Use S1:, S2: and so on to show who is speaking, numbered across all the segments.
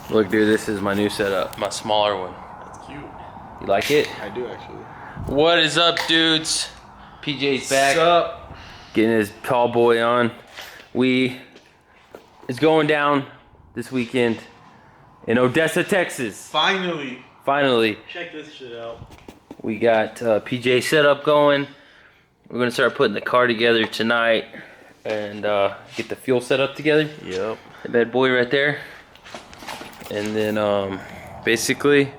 S1: Look, dude, this is my new setup, my smaller one.
S2: That's cute.
S1: You like it?
S2: I do actually.
S1: What is up, dudes? PJ's back.
S2: What's up?
S1: Getting his tall boy on. It's going down this weekend in Odessa, Texas.
S2: Finally.
S1: Finally.
S2: Check this shit out.
S1: We got PJ setup going. We're gonna start putting the car together tonight and get the fuel set up together.
S2: Yep.
S1: The bad boy right there. And then basically,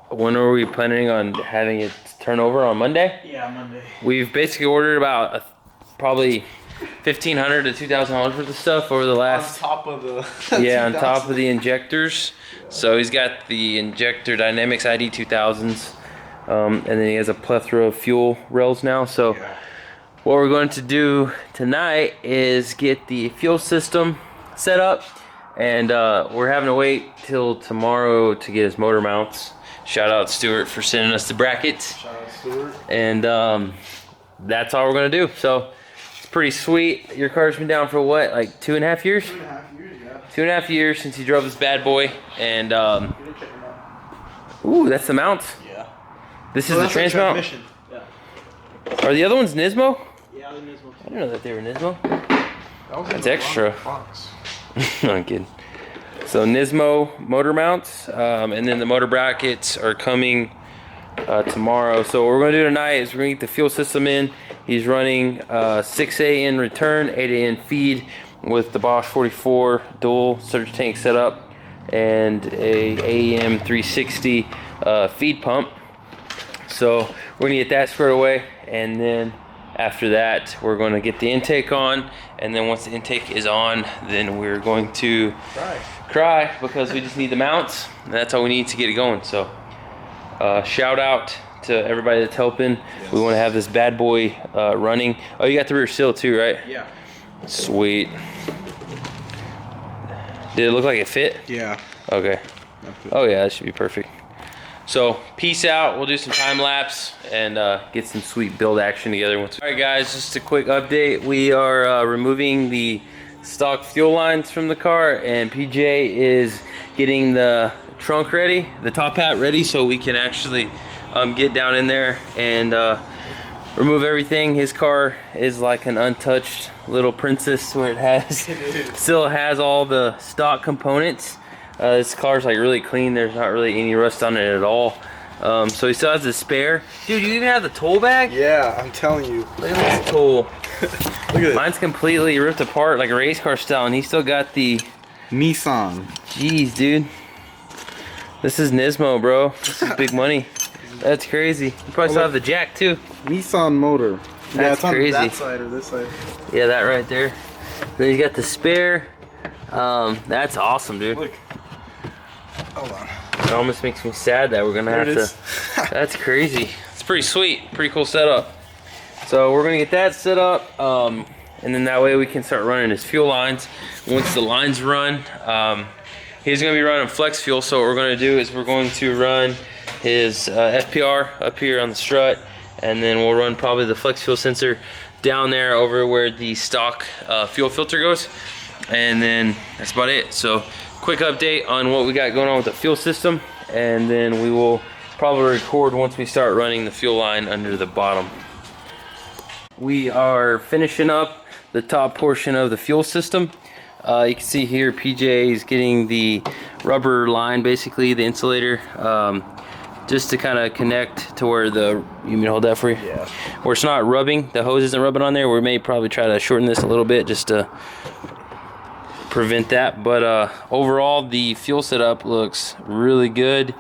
S1: when are we planning on having it turn over on Monday?
S2: Yeah, Monday.
S1: We've basically ordered about probably $1,500 to $2,000 worth of stuff over the last.
S2: On top of the.
S1: Yeah, on top of the injectors. So he's got the injector Dynamics ID 2000s, and then he has a plethora of fuel rails now. So what we're going to do tonight is get the fuel system set up, and we're having to wait till tomorrow to get his motor mounts. Shout out Stuart for sending us the brackets.
S2: Shout out Stuart.
S1: And that's all we're gonna do. So it's pretty sweet. Your car's been down for what, like 2.5 years?
S2: 2.5 years, yeah.
S1: 2.5 years since you drove this bad boy. And ooh, that's the mounts.
S2: Yeah.
S1: This is the transmount.
S2: Yeah.
S1: Are the other ones Nismo?
S2: Yeah, the Nismo.
S1: I didn't know that they were Nismo.
S2: That's
S1: extra. No, I'm kidding. So Nismo motor mounts, and then the motor brackets are coming tomorrow. So what we're gonna do tonight is we're gonna get the fuel system in. He's running 6A in return, 8A in feed with the Bosch 44 dual surge tank setup and a AEM 360 feed pump. So we're gonna get that squared away, and then after that we're going to get the intake on, and then once the intake is on, then we're going to cry because we just need the mounts, and that's all we need to get it going. So shout out to everybody that's helping. Yes. We want to have this bad boy running. Oh, you got the rear seal too, right?
S2: Yeah.
S1: Sweet. Did it look like it fit?
S2: Yeah.
S1: Okay. Oh yeah, that should be perfect. So peace out. We'll do some time lapse and get some sweet build action together. All right, guys, just a quick update. We are removing the stock fuel lines from the car, and PJ is getting the trunk ready, the top hat ready, so we can actually get down in there and remove everything. His car is like an untouched little princess, where it has still has all the stock components. This car's like really clean. There's not really any rust on it at all. So he still has the spare. Dude, you even have the tool bag?
S2: Yeah, I'm telling you.
S1: Look at this tool.
S2: Look at it.
S1: Mine's completely ripped apart like a race car style, and he still got the
S2: Nissan.
S1: Jeez, dude. This is Nismo, bro. This is big money. That's crazy. You probably still have the jack too.
S2: Nissan motor.
S1: That's
S2: it's on
S1: crazy.
S2: that side or this side.
S1: Yeah, that right there. Then you got the spare. That's awesome, dude.
S2: Look. Hold on.
S1: It almost makes me sad that we're gonna have to. That's crazy. It's pretty sweet. Pretty cool setup. So we're gonna get that set up, and then that way we can start running his fuel lines. Once the lines run, he's gonna be running flex fuel. So what we're gonna do is we're going to run his FPR up here on the strut, and then we'll run probably the flex fuel sensor down there over where the stock fuel filter goes, and then that's about it. So quick update on what we got going on with the fuel system, and then we will probably record once we start running the fuel line under the bottom. We are finishing up the top portion of the fuel system. You can see here PJ is getting the rubber line, basically the insulator, just to kind of connect to where the, you mean to hold that for you?
S2: Yeah.
S1: Where it's not rubbing, the hose isn't rubbing on there. We may probably try to shorten this a little bit just to prevent that, but overall the fuel setup looks really good.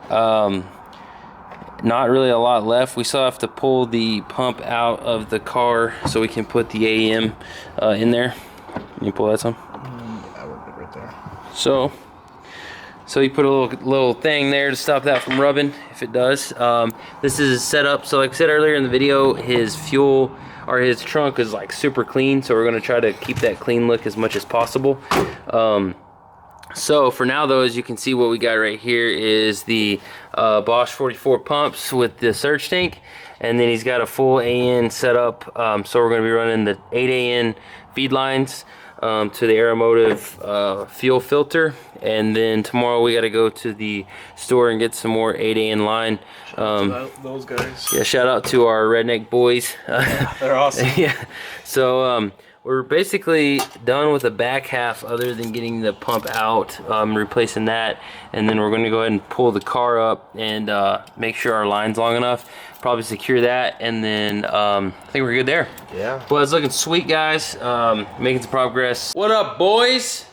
S1: Not really a lot left. We still have to pull the pump out of the car so we can put the AEM in there. Can you pull that some?
S2: Yeah, we're good right there.
S1: So you put a little thing there to stop that from rubbing if it does. This is set up, so like I said earlier in the video, his fuel or his trunk is like super clean, so we're gonna try to keep that clean look as much as possible. So for now though, as you can see, what we got right here is the Bosch 44 pumps with the surge tank, and then he's got a full AN set up. So we're gonna be running the 8 AN feed lines to the Aeromotive fuel filter, and then tomorrow we got to go to the store and get some more 8A in line.
S2: Those guys.
S1: Yeah, shout out to our redneck boys.
S2: They're awesome.
S1: Yeah. So we're basically done with the back half, other than getting the pump out, replacing that, and then we're going to go ahead and pull the car up and make sure our line's long enough. Probably secure that, and then I think we're good there.
S2: Yeah.
S1: Well, it's looking sweet, guys. Making some progress. What up, boys?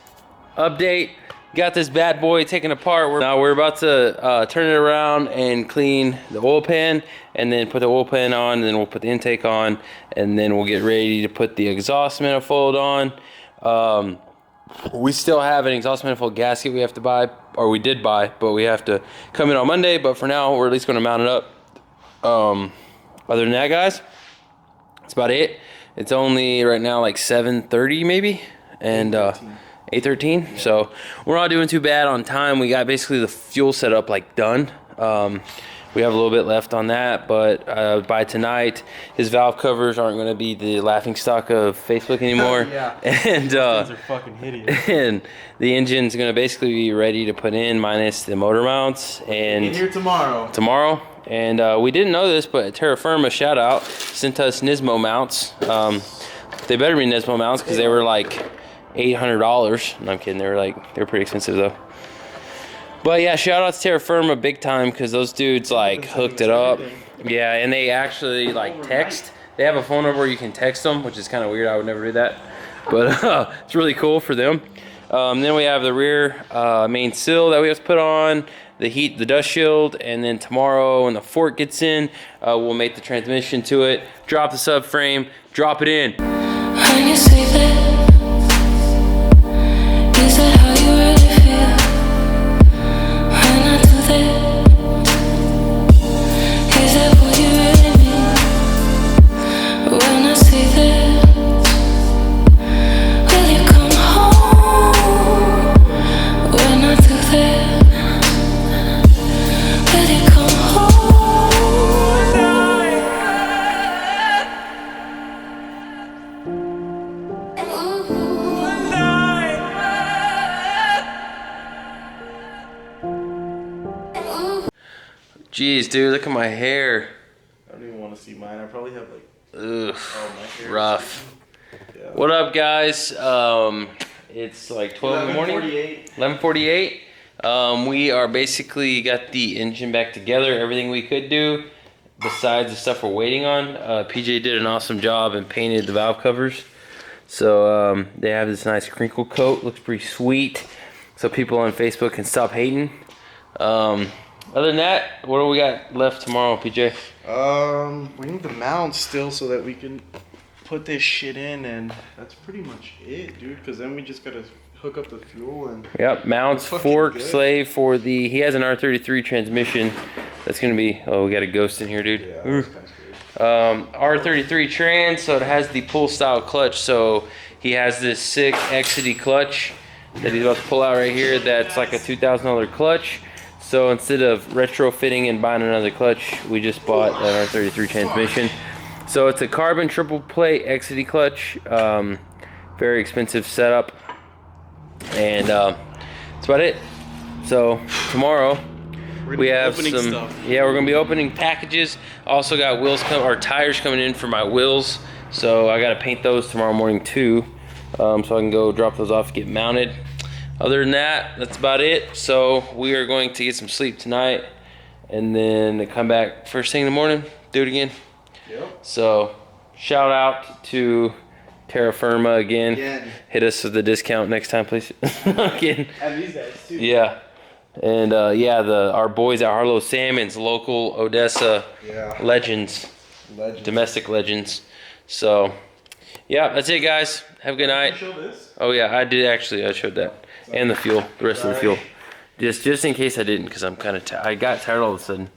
S1: Update. Got this bad boy taken apart. Now we're about to turn it around and clean the oil pan, and then put the oil pan on, and then we'll put the intake on, and then we'll get ready to put the exhaust manifold on. We still have an exhaust manifold gasket we have to buy, or we did buy, but we have to come in on Monday. But for now, we're at least going to mount it up. Other than that, guys, that's about it. It's only right now like 7:30 maybe, and 8:13. So we're not doing too bad on time. We got basically the fuel setup like done. We have a little bit left on that, but by tonight, his valve covers aren't going to be the laughing stock of Facebook anymore.
S2: Yeah.
S1: And
S2: Those are fucking hideous.
S1: and the engine's going to basically be ready to put in, minus the motor mounts. And
S2: In here tomorrow.
S1: And we didn't know this, but Terra Firma, shout out, sent us Nismo mounts. They better be Nismo mounts because they were like $800. No, I'm kidding. They were pretty expensive though. But yeah, shout out to Terra Firma big time, because those dudes like hooked it up. Yeah, and they actually like text. They have a phone number where you can text them, which is kind of weird. I would never do that, but it's really cool for them. Then we have the rear main sill that we have to put on, the dust shield, and then tomorrow when the fork gets in, we'll make the transmission to it, drop the subframe, drop it in.
S3: When you say that, is that how you really feel? When I do that, is that what you really mean? When I say that, will you come home? When I do that, will you come home?
S1: Jeez, dude, look at my hair.
S2: I don't even want to see mine. I probably have like.
S1: Ugh,
S2: Oh, my hair.
S1: rough.
S2: Yeah.
S1: What up, guys? It's like 12 in the morning. 11:48. We are basically got the engine back together. Everything we could do, besides the stuff we're waiting on. PJ did an awesome job and painted the valve covers. So they have this nice crinkle coat. Looks pretty sweet. So people on Facebook can stop hating. Other than that, what do we got left tomorrow, PJ?
S2: We need the mounts still so that we can put this shit in, and that's pretty much it, dude. Because then we just gotta hook up the fuel and.
S1: Yep, mounts,
S2: Fucking
S1: fork,
S2: good.
S1: slave for the. He has an R33 transmission. That's gonna be. Oh, we got a ghost in here, dude.
S2: Yeah, that's kind of scary.
S1: R33 trans, so it has the pull style clutch. So he has this sick Exidy clutch that he's about to pull out right here. That's like a $2,000 clutch. So instead of retrofitting and buying another clutch, we just bought an R33 transmission. So it's a carbon triple plate Exidy clutch. Very expensive setup. And that's about it. So tomorrow we have some
S2: stuff.
S1: Yeah, we're gonna be opening packages. Also got or tires coming in for my wheels, so I gotta paint those tomorrow morning too, so I can go drop those off, get mounted. Other than that, that's about it. So we are going to get some sleep tonight, and then come back first thing in the morning, do it again.
S2: Yep.
S1: So shout out to Terra Firma again. Hit us with the discount next time, please. I'm kidding.
S2: And these guys too.
S1: Yeah. And yeah, our boys at Harlow Salmon's, local Odessa legends, domestic legends. So yeah, that's it, guys. Have a good night.
S2: Show this.
S1: Oh yeah, I did actually. I showed that, and the fuel, the rest of the fuel. Just in case I didn't, because I'm kind of I got tired all of a sudden.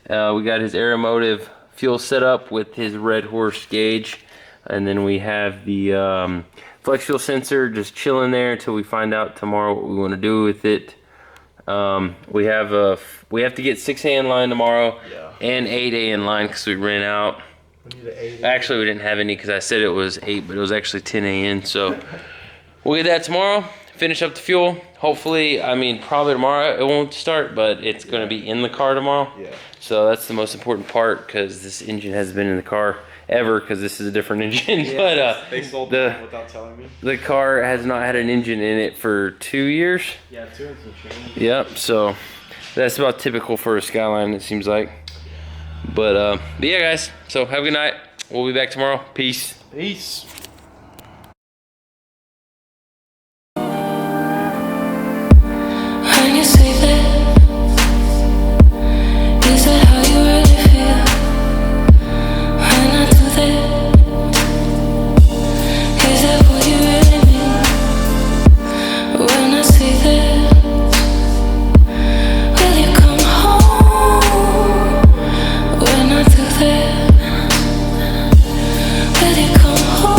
S1: We got his Aeromotive fuel set up with his Red Horse gauge, and then we have the flex fuel sensor just chilling there until we find out tomorrow what we want to do with it. We have to get 6A in line tomorrow, and 8A in line because we ran out.
S2: We need an 8.
S1: Actually, we didn't have any because I said it was 8, but it was actually 10A in. So we'll get that tomorrow. Finish up the fuel. Hopefully, I mean, probably tomorrow it won't start, but it's going to be in the car tomorrow.
S2: Yeah.
S1: So that's the most important part, because this engine hasn't been in the car ever, because this is a different engine.
S2: Yeah,
S1: but
S2: they sold it without telling me.
S1: The car has not had an engine in it for 2 years.
S2: Yeah, 2 and some change.
S1: Yep. So that's about typical for a Skyline, it seems like. But yeah, guys. So have a good night. We'll be back tomorrow. Peace.
S2: Peace.
S3: When you say that, is that how you really feel? When I do that, is that what you really mean? When I say that, will you come home? When I do that, will you come home?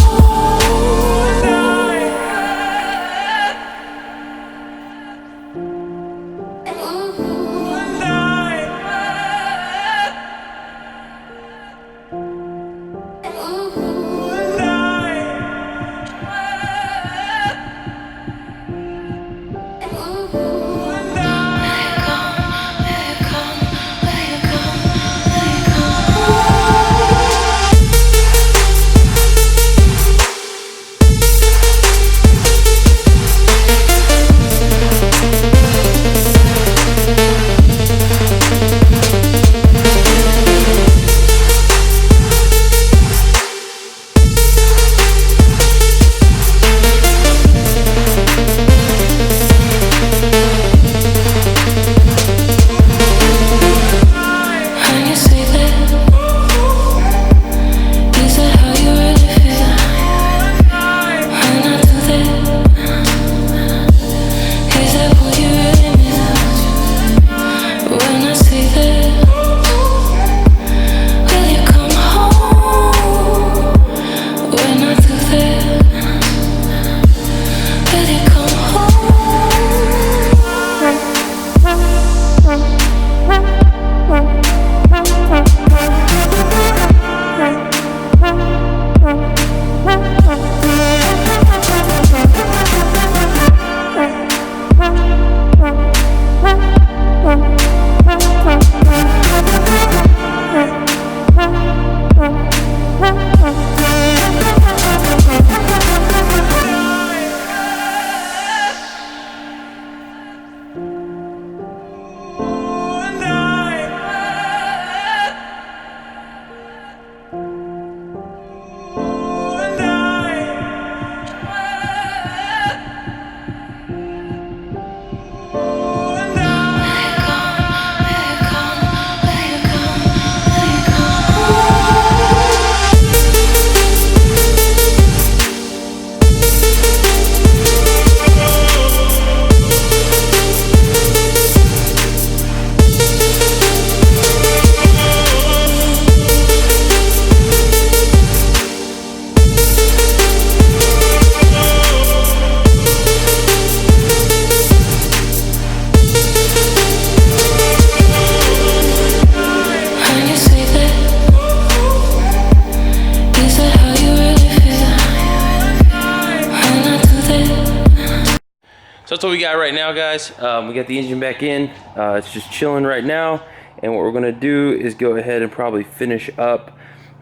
S1: So that's what we got right now, guys. We got the engine back in. It's just chilling right now. And what we're gonna do is go ahead and probably finish up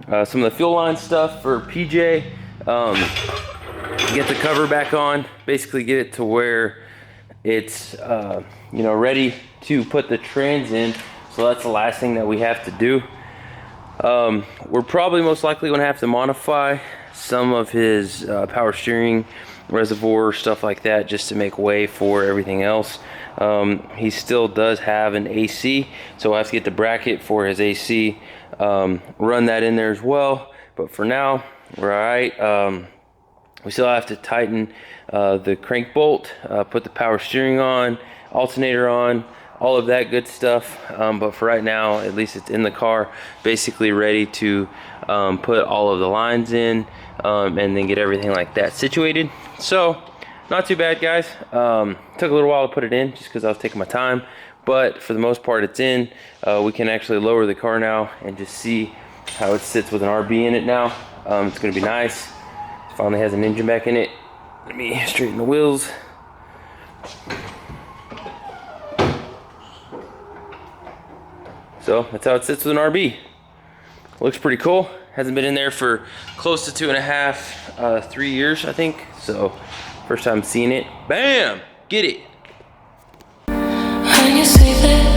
S1: some of the fuel line stuff for PJ. Get the cover back on. Basically get it to where it's you know, ready to put the trans in. So that's the last thing that we have to do. We're probably most likely gonna have to modify some of his power steering reservoir, stuff like that, just to make way for everything else. He still does have an AC, so we'll have to get the bracket for his AC, run that in there as well. But for now, we're all right. We still have to tighten the crank bolt, put the power steering on, alternator on, all of that good stuff. But for right now, at least it's in the car, basically ready to put all of the lines in, and then get everything like that situated. So not too bad, guys. Took a little while to put it in just because I was taking my time, but for the most part it's in. We can actually lower the car now and just see how it sits with an RB in it now. It's gonna be nice. It finally has an engine back in it. Let me straighten the wheels. So that's how it sits with an RB. Looks pretty cool. Hasn't been in there for close to 2.5, 3 years, I think. So first time seeing it. Bam! Get it.
S3: When you say that